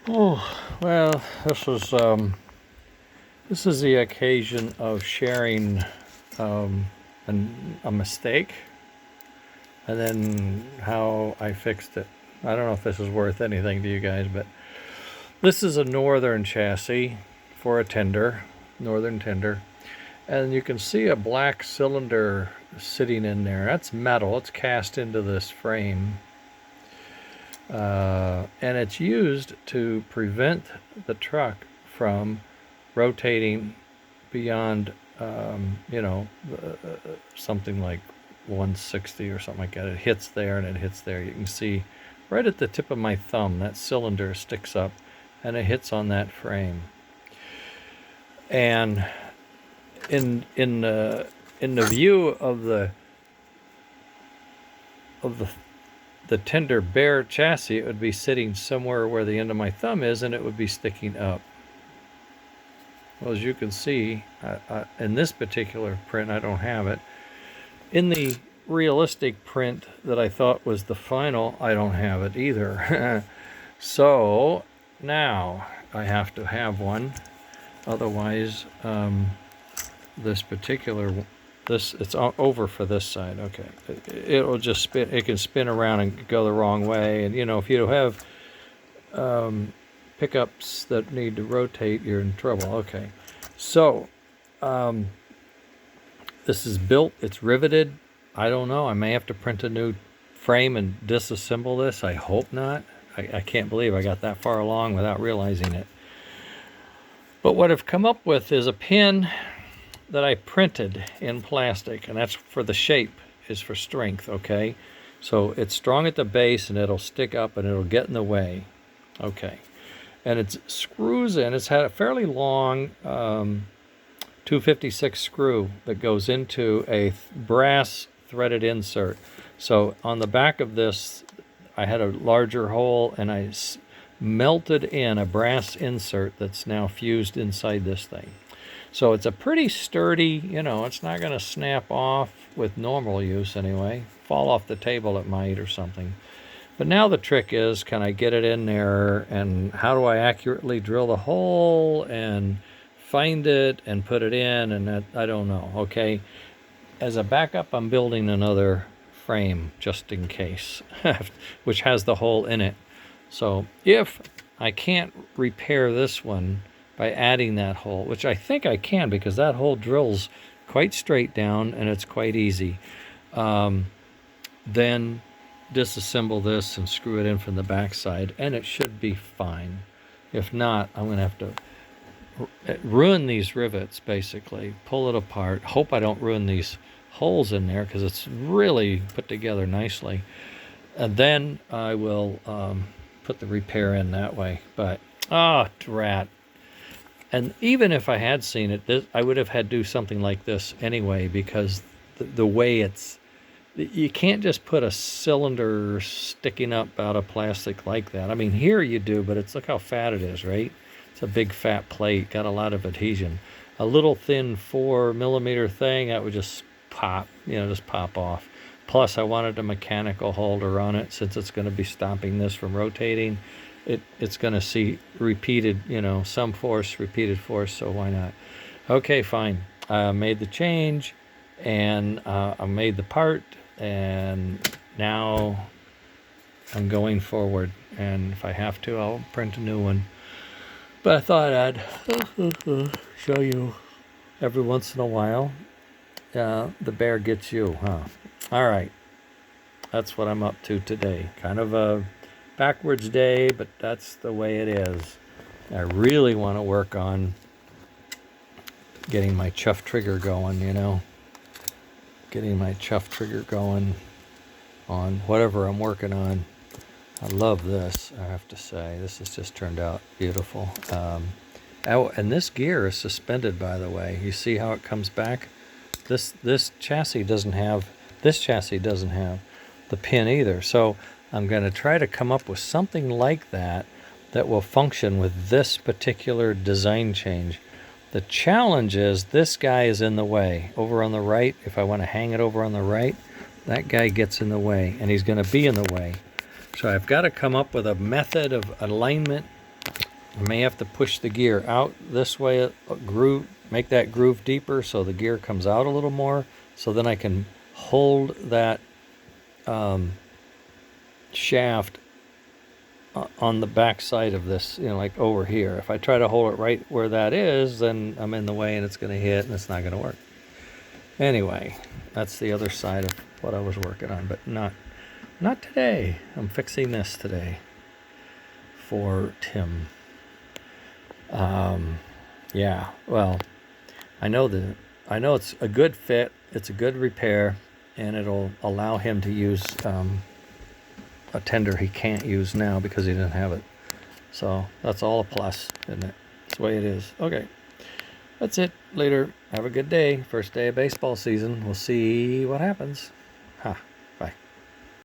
Oh, well, this is the occasion of sharing a mistake and then how I fixed it. I don't know if this is worth anything to you guys, but this is a northern chassis for a tender, northern tender, and you can see a black cylinder sitting in there. That's metal. It's cast into this frame. And it's used to prevent the truck from rotating beyond, something like 160 or something like that. It hits there and it hits there. You can see right at the tip of my thumb that cylinder sticks up and it hits on that frame. And in the view of the tender bare chassis, it would be sitting somewhere where the end of my thumb is, and it would be sticking up. Well, as you can see, in this particular print, I don't have it. In the realistic print that I thought was the final, I don't have it either. So now I have to have one. Otherwise, this particular it's over for this side. Okay, it'll just spin. It can spin around and go the wrong way. And if you have pickups that need to rotate, you're in trouble. Okay, so this is built. It's riveted. I don't know. I may have to print a new frame and disassemble this. I hope not. I can't believe I got that far along without realizing it. But what I've come up with is a pin that I printed in plastic, and that's for the shape, is for strength. Okay, so it's strong at the base and it'll stick up and it'll get in the way. Okay, and it screws in. It's had a fairly long 256 screw that goes into a brass threaded insert. So on the back of this, I had a larger hole and I melted in a brass insert that's now fused inside this thing. So it's a pretty sturdy, it's not going to snap off with normal use anyway. Fall off the table it might or something. But now the trick is, can I get it in there, and how do I accurately drill the hole and find it and put it in, and that, I don't know. Okay, as a backup, I'm building another frame just in case, which has the hole in it. So if I can't repair this one by adding that hole, which I think I can because that hole drills quite straight down and it's quite easy, then disassemble this and screw it in from the back side and it should be fine. If not, I'm going to have to ruin these rivets, basically, pull it apart, hope I don't ruin these holes in there because it's really put together nicely, and then I will put the repair in that way. But drat. And even if I had seen it, I would have had to do something like this anyway, because the way you can't just put a cylinder sticking up out of plastic like that. I mean, here you do, but look how fat it is, right? It's a big fat plate, got a lot of adhesion. A little thin 4mm thing, that would just pop, just pop off. Plus, I wanted a mechanical holder on it, since it's going to be stopping this from rotating. It's going to see repeated, some force, repeated force, so why not? Okay, fine. I made the change, and I made the part, and now I'm going forward. And if I have to, I'll print a new one. But I thought I'd show you every once in a while. The bear gets you, huh? All right. That's what I'm up to today. Kind of a backwards day, but that's the way it is. I really want to work on getting my chuff trigger going, getting my chuff trigger going on whatever I'm working on. I love this, I have to say. This has just turned out beautiful. And this gear is suspended, by the way. You see how it comes back? This chassis doesn't have the pin either. So I'm going to try to come up with something like that will function with this particular design change. The challenge is this guy is in the way. Over on the right, if I want to hang it over on the right, that guy gets in the way, and he's going to be in the way. So I've got to come up with a method of alignment I may have to push the gear out this way, groove, make that groove deeper so the gear comes out a little more, so then I can hold that shaft on the back side of this, like over here. If I try to hold it right where that is, then I'm in the way and it's going to hit and it's not going to work. Anyway, that's the other side of what I was working on, but not today. I'm fixing this today for Tim. Yeah, well, I know it's a good fit, it's a good repair, and it'll allow him to use a tender he can't use now because he didn't have it. So that's all a plus, isn't it? That's the way it is. Okay, that's it. Later. Have a good day. First day of baseball season. We'll see what happens.